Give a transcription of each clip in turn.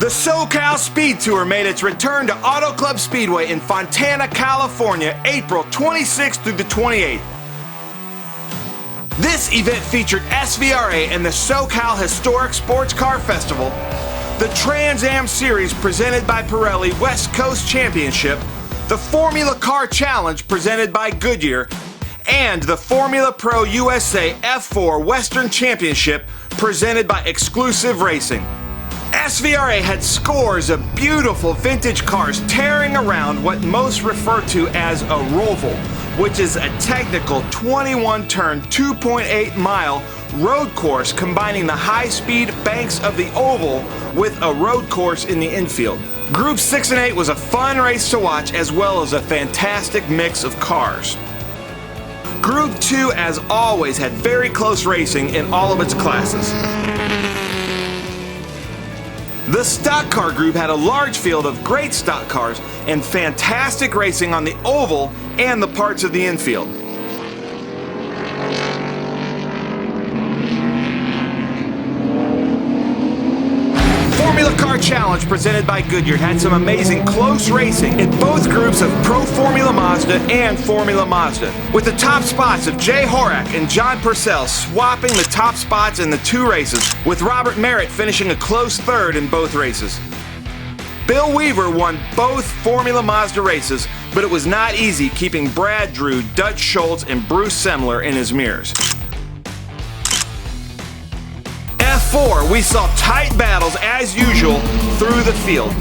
The So-Cal SpeedTour made its return to Auto Club Speedway in Fontana, California, April 26th through the 28th. This event featured SVRA and the So-Cal Historic Sports Car Festival, the Trans Am Series presented by Pirelli West Coast Championship, the Formula Car Challenge presented by Goodyear, and the Formula Pro USA F4 Western Championship presented by Exclusive Racing. SVRA had scores of beautiful vintage cars tearing around what most refer to as a roval, which is a technical 21-turn, 2.8-mile road course combining the high-speed banks of the oval with a road course in the infield. Group 6 and 8 was a fun race to watch, as well as a fantastic mix of cars. Group 2, as always, had very close racing in all of its classes. The stock car group had a large field of great stock cars and fantastic racing on the oval and the parts of the infield. Formula Car Challenge presented by Goodyear had some amazing close racing in both groups of Pro Formula Mazda and Formula Mazda, with the top spots of Jay Horak and John Purcell swapping the top spots in the two races, with Robert Merritt finishing a close third in both races. Bill Weaver won both Formula Mazda races, but it was not easy keeping Brad Drew, Dutch Schultz, and Bruce Semler in his mirrors. F4, we saw tight battles as usual through the field.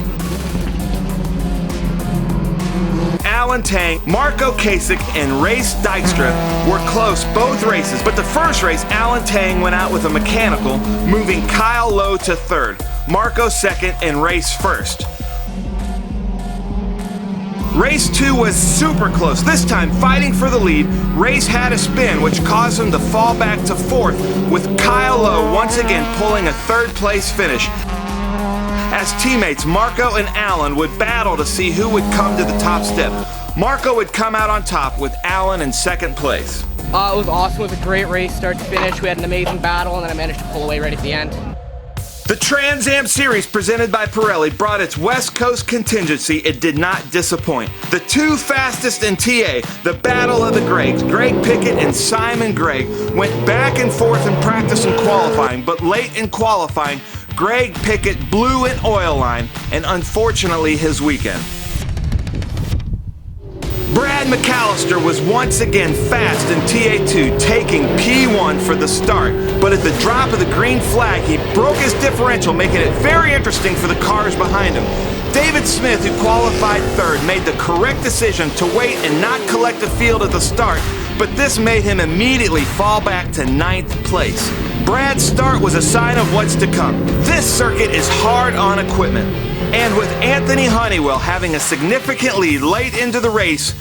Alan Tang, Marco Kasich, and Race Dykstra were close both races, but the first race, Alan Tang went out with a mechanical, moving Kyle Lowe to third, Marco second, and Race first. Race 2 was super close. This time, fighting for the lead, Race had a spin, which caused him to fall back to fourth, with Kyle Lowe once again pulling a third-place finish, as teammates Marco and Alan would battle to see who would come to the top step. Marco would come out on top with Alan in second place. It was awesome. It was a great race, start to finish. We had an amazing battle, and then I managed to pull away right at the end. The Trans Am Series presented by Pirelli brought its West Coast contingency. It did not disappoint. The two fastest in TA, the Battle of the Gregs, Greg Pickett and Simon Gregg, went back and forth in practice and qualifying, but late in qualifying, Greg Pickett blew an oil line, and unfortunately his weekend. Brad McAllister was once again fast in TA2, taking P1 for the start, but at the drop of the green flag, he broke his differential, making it very interesting for the cars behind him. David Smith, who qualified third, made the correct decision to wait and not collect the field at the start, but this made him immediately fall back to 9th place. Brad's start was a sign of what's to come. This circuit is hard on equipment, and with Anthony Honeywell having a significant lead late into the race,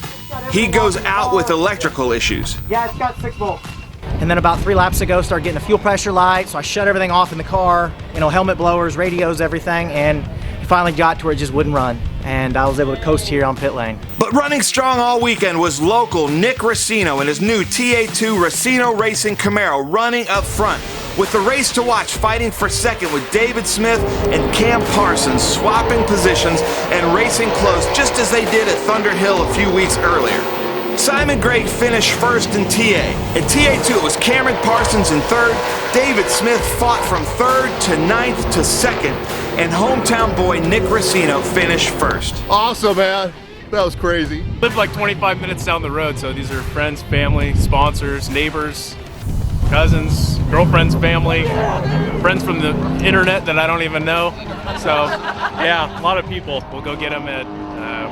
he goes out with electrical issues. Yeah, it's got 6 volts. And then about 3 laps ago, started getting a fuel pressure light, so I shut everything off in the car, helmet blowers, radios, everything, and finally got to where it just wouldn't run, and I was able to coast here on pit lane. But running strong all weekend was local Nick Racino and his new TA2 Racino Racing Camaro running up front, with the race to watch fighting for second with David Smith and Cam Parsons swapping positions and racing close just as they did at Thunder Hill a few weeks earlier. Simon Gregg finished first in TA. In TA2 it was Cameron Parsons in third, David Smith fought from third to 9th to second, and hometown boy Nick Racino finished first. Awesome, man. That was crazy. Live like 25 minutes down the road, so these are friends, family, sponsors, neighbors, cousins, girlfriend's family, friends from the internet that I don't even know. So yeah, a lot of people. We'll go get them at,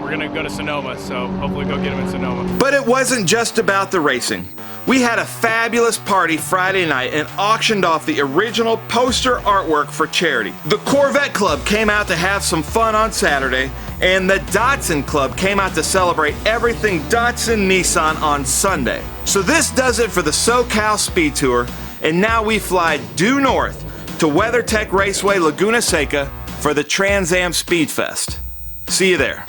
we're gonna go to Sonoma, so hopefully go get them in Sonoma. But it wasn't just about the racing. We had a fabulous party Friday night and auctioned off the original poster artwork for charity. The Corvette Club came out to have some fun on Saturday, and the Datsun Club came out to celebrate everything Datsun Nissan on Sunday. So this does it for the So-Cal SpeedTour, and now we fly due north to WeatherTech Raceway Laguna Seca for the Trans Am Speed Fest. See you there.